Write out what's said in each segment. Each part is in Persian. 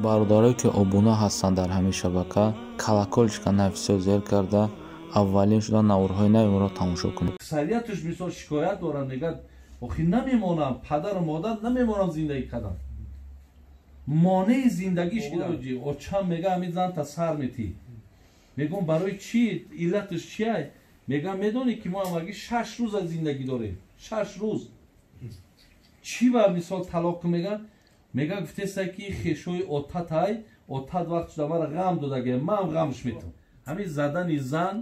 бародаре ки обуна ҳастанд дар ҳамин шабака, колокольчика нафисиро зер карда аввалин шуда наврҳои навиро тамошо кунед. аксарiyatш мисол шикоят доранд, мегӯяд охир намемонам, падару модар намемонам зиндаги кардам. монеи зиндагиш гироҷи очам мега ҳамин занта сар метӣ. мегӯм барои чи? иллатш чиай? мегӯям медонӣ ки мо ҳамагӣ 6 рӯз аз зиндагӣ дорем. 6 рӯз. чӣ ба мисол талоқ мега? мега гуфтеса ки хешои отатай, отат вақт шуда мара ғам додагӣ, ман ғамш метавам. ҳамин задани зан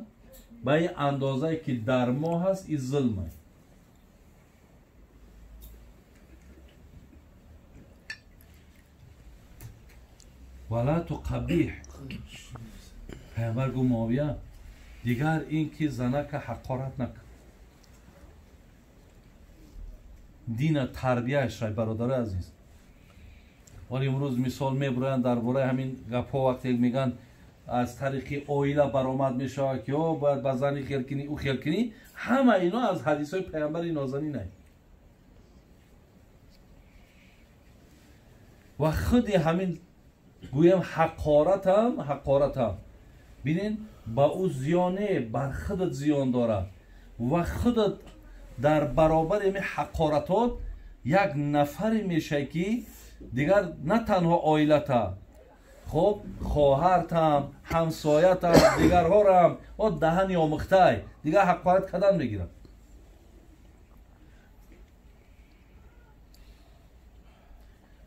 ба ин андозае ки дар мо ҳаст, ин зулм аст. валату қабиҳ. пайғамбар гӯ Муовия дигар ин ки занака ҳақорат накун. дина тарбияшрай бародари азиз. вале имрӯз мисол мебуроянд дар бораи ҳамин гапҳо вақте меган аз тариқи оила баромад мешавад ки бояд ба зани хелкунӣ ӯ хелкунӣ. ҳама ино аз ҳадисҳои пайғамбари нозанин аст. ва худи ҳамин гӯям ҳақоратам бинин ба ӯ зиёне бар худат зиён дорад ва худат дар баробари ҳамин ҳақоратот як нафаре мешай ки дигар на танҳо оилата, хоб хоҳартам, ҳамсоятам, дигарҳорам даҳани омӯхтай дигар ҳақорат кардан мегирад.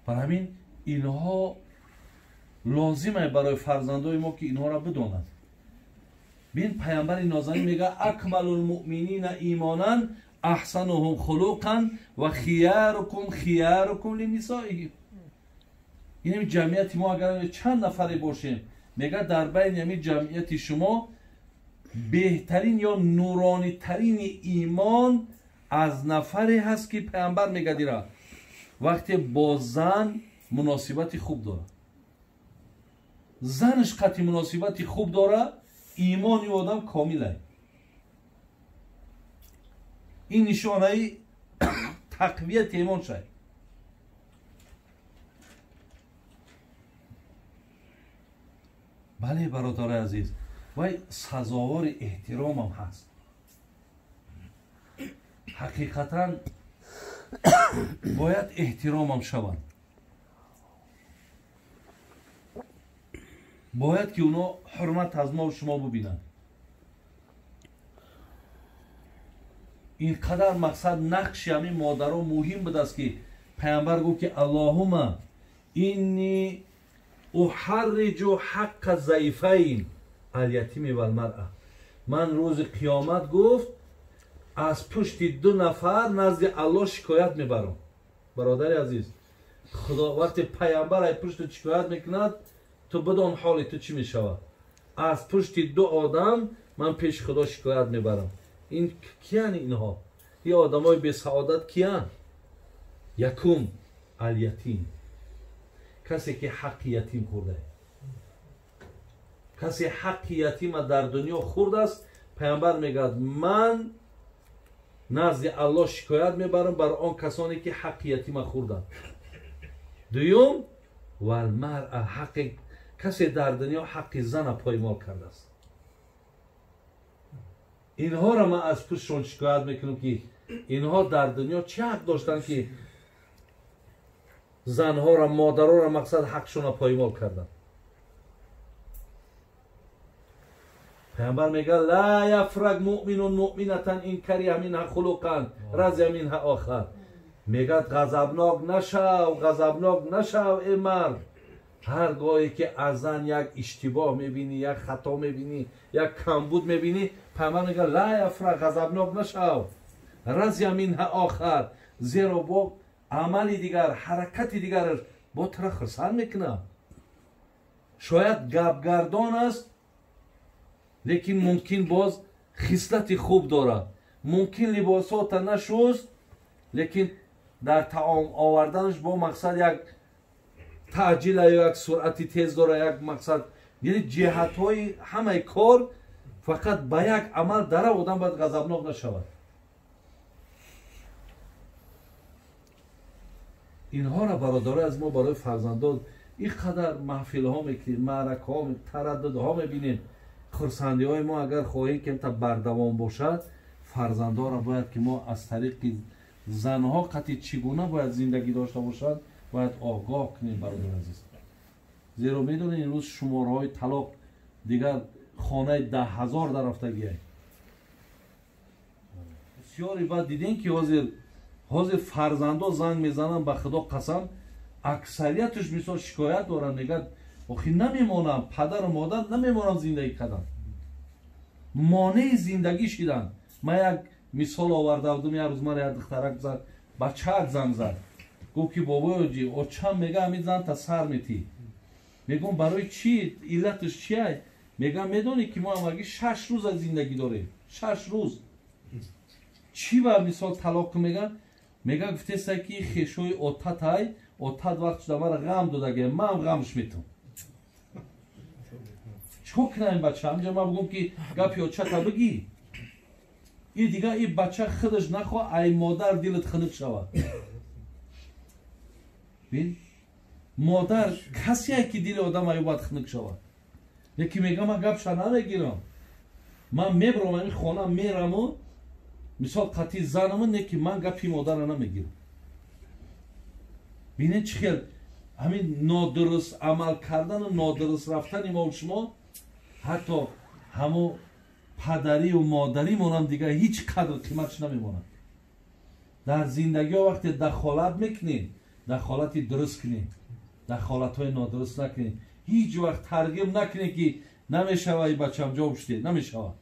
бар ҳамин инҳо лозим аст барои фарзандои мо ки инҳоро бидонанд. бин пайғамбари нозанин мега акмалул муъминина имонан аҳсануҳум хулуқан ва хиярукум линисоихим. ин ҳамин ҷамъияти мо агар чанд нафаре бошем, мега дар байни ҳамин ҷамъияти шумо беҳтарин ё нуронитарини имон аз нафаре ҳаст ки пайғамбар мегадира вақте бо зан муносибати хуб дорад. занш қати муносибати хуб дорад, имони одам комил аст. ин нишонаи тақвияти имон шад. бале бародари азиз, вай сазовори эҳтиромам ҳаст. ҳақиқатан бояд эҳтиромам шавад. бояд ки уно ҳурмат аз мо шумо бубинанд. ин қадар мақсад нақши ҳамин модаро муҳим будааст ки пайғамбар гуфт ки аллоҳума инни уҳарриҷу ҳаққа заифайн алятими валмаръа. ман рӯзи қиёмат гуфт аз пушти 2 нафар назди аллоҳ шикоят мебарам. бародари азиз, худо вақте пайғамбар аз пушти шикоят мекунад, ту бидон ҳоли ту чӣ мешавад. аз пушти 2 одам ман пеши худо шикоят мебарам. ин кияни инҳо? ин одамои бесаодат киян? якум алятим, касе ки ҳаққи ятим хӯрдааст. касе ҳаққи ятима дар дунё хӯрдааст, пайғамбар мегӯяд ман назди аллоҳ шикоят мебарам бар он касоне ки ҳаққи ятима хӯрданд. дуюм валмаръа, ҳаққи касе дар дунё ҳаққи зана поймол кардааст. инҳоро ман аз пӯстшон шикоят мекунам ки инҳо дар дунё чӣ ҳақ доштанд ки занҳоро, модароро мақсад ҳақшона поймол карданд. пайғамбар мегӯяд ла яфраг муъминун муъминатан ин кариҳа минҳа хулуқан разия минҳа охар. мегӯяд ғазабнок нашав э мард. ҳар гоҳе ки аз зан як иштибоҳ мебинӣ, як хато мебинӣ, як камбуд мебинӣ, пайғамбар мегӯяд ла яфраг, ғазабнок нашав, разия минҳа охар. зеро бо амали дигар, ҳаракати дигараш бо тра хурсанд мекунад. шояд гапгардон аст, лекин мумкин боз хислати хуб дорад. мумкин либосота нашуст, лекин дар таом оварданаш бо мақсад як таъҷила ё як суръати тез дора, як мақсад, яъне ҷиҳатҳои ҳамаи кор фақат ба як амал дара одам бояд ғазабнок нашавад. اینها را برادر از ما برای فرزندان اینقدر محفل ها میکنیم، معرکه ها، تردد ها میبینیم. خرسندی های ما اگر خواهیم که تا بردوام باشد، فرزنده را باید که ما از طریق زنها قطعی چگونه باید زندگی داشته باشد باید آگاه کنیم برادر عزیز. زیرا میدونید این روز شماره های طلاق دیگر خانه 10,000 در رفتگی است. بسیاری بعد دیدین که حاضر فرزنده زنگ میزنن به خدا قسم اکثریتش مثال شکایت دارن، میگن آخی نمیمونم، پدر و مادر نمیمونم زندگی کردن، مانع زندگی شدن. من یک مثال آورده بودم، یک روز من یک دخترک زد، بچه‌ک زنگ زد، گفت که بابا جی اوچم میگه همین زن تا سر میتی. میگم برای چی؟ علتش چیه؟ میگم میدونی که ما همگی 6 روز از زندگی داریم، 6 روز. چی با مثال طلاق میگن؟ میگه گفتیسته که خیشوی اوتتای اوتت وقت شده مرا غم دادگه، من هم غمش میتونم. چوک نه این بچه همجا من بگم که گپی اوچتا بگی، این دیگه این بچه خودش نخواه ای مادر دلت خنک شود. بین مادر کسی که دل آدم ای باید خنک شود. یکی میگه من گپ شا نمیگیرم، من میبرم این خانه میرم و مثال قطعی زنم نه که من گپی مادر را نمیگیرم. بینید چی خیلی همین نادرست عمل کردن و نادرست رفتن ما و شما حتی همو پدری و مادری مونم دیگه هیچ قدر قیمتش نمیمونن. در زندگی ها وقتی دخالت میکنین، دخالتی درست کنین، دخالت های نادرست نکنین، هیچ وقت ترغیب نکنین که نمیشوه ای بچم جا بشته، نمیشوه.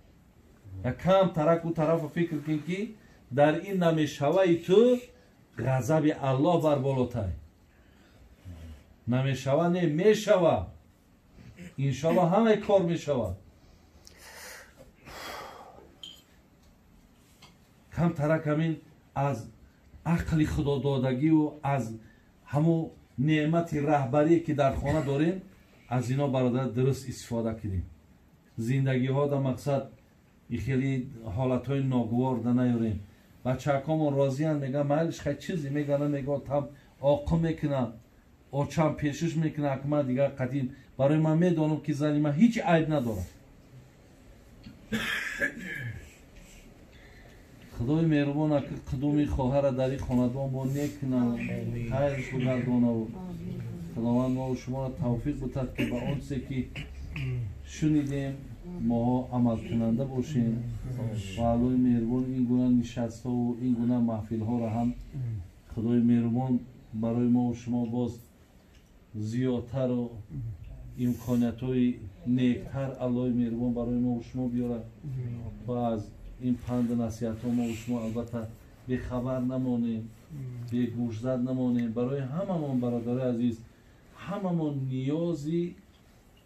یک کم ترک و طرف فکر کن که در این نمیشوه ای تو غضب الله بر بالاتای. نمیشوه نه میشوه، انشالله همه کار میشوه. کم ترک همین از عقل خدا دادگی و از همو نعمت رهبری که در خانه داریم از اینا برادر درست استفاده کنیم. زندگی ها در مقصد خیلی حالت های ناگوار در نیاریم. بچه اکامون راضی هن میگن مالش خیلی چیزی میگن، میگن تم آقا میکنم آچم پیشش میکنه که من دیگه قدیم برای من میدانم که زنی من هیچ عیب ندارم. خدای مهربان که قدومی خواهر در این خاندان با نیک کنه، خیرش بگردانه و خداوند ما و شما را توفیق بتد که به آنچه که شنیدیم ما عمل کننده باشیم و خدای مهربان این گونه نشست ها و این گونه محفل ها را هم خدای مهربان برای ما و شما باز زیادتر و امکانیت های نیکتر الله مهربان برای ما و شما بیاره و از این پند نصیحت ها ما و شما البته به خبر نمانیم، به گوش زد نمانیم. برای هممون برادر عزیز هممون نیازی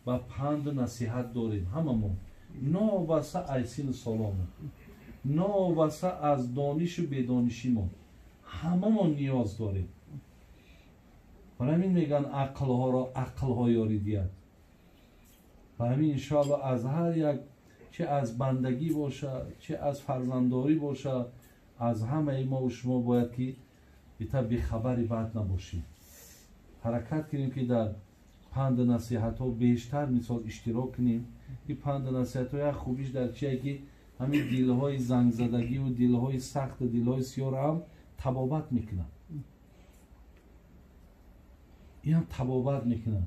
و پند و نصیحت داریم، هممون ناوسه ایسین سلامون، ناوسه از دانش و بدانشیمون هممون نیاز داریم. برای همین میگن عقل ها را عقل ها یاری دید. برای همین انشاءالله از هر یک چه از بندگی باشه چه از فرزنداری باشه از همه ما و شما باید که بیتا بیخبری بد نباشیم. حرکت کنیم که در پند نصیحت ها بیشتر مثال اشتراک کنیم. این پند نصیحت ها خوبیش در چیه که همین دل های زنگ زدگی و دل های سخت و دل های سیاه هم تبابت میکنن. این هم تبابت میکنن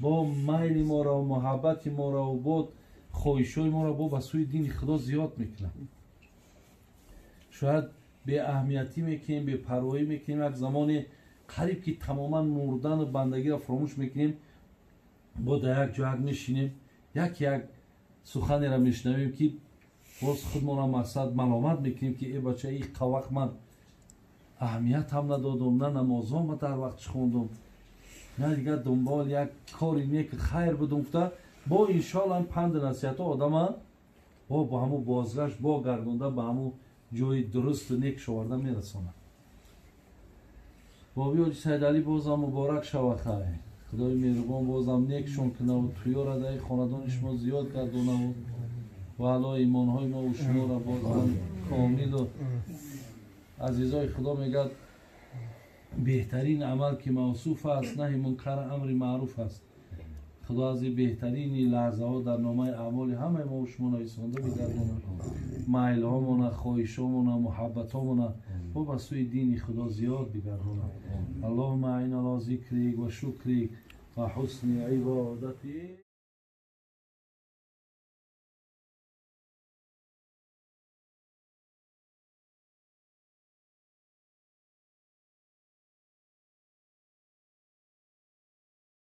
با میل ما را و محبت ما را و با خواهشای ما را با سوی دین خدا زیاد میکنن. شاید به اهمیتی میکنیم، به پروایی میکنیم، یک زمان قریب که تماما مردن و بندگی را فراموش میکنیم با در یک جا میشینیم یک سخنی را میشنویم که باز خودمان را مقصد ملامت میکنیم که ای بچه ای قوق من اهمیت هم ندادم، نه نمازام در وقتش خوندم، نه دیگه دنبال یک کاری نیک خیر بدونفته. با انشاءالله پند نصیحت آدم با همون بازگشت با گردونده به همون جای درست و نیک شورده میرسانه. بابی حاجی سید علی بازم مبارک شوه خیر، خدای مهربان بازم نیکشون کنه و تویا را در خاندان شما زیاد گردونه و علا ایمان های ما و شما را بازم کامل و عزیزای خدا میگد بهترین عمل که موصوف است نهی منکر امر معروف است. خدا از بهترین لحظه ها در نامه اعمال همه ما و شما نویسنده بگردونه، میل هامونه، خواهش هامونه، محبت هامونه و به سوی دین خدا زیاد بگردونه. اللهم اعین علی ذکرک و شکرک و حسن عبادتی.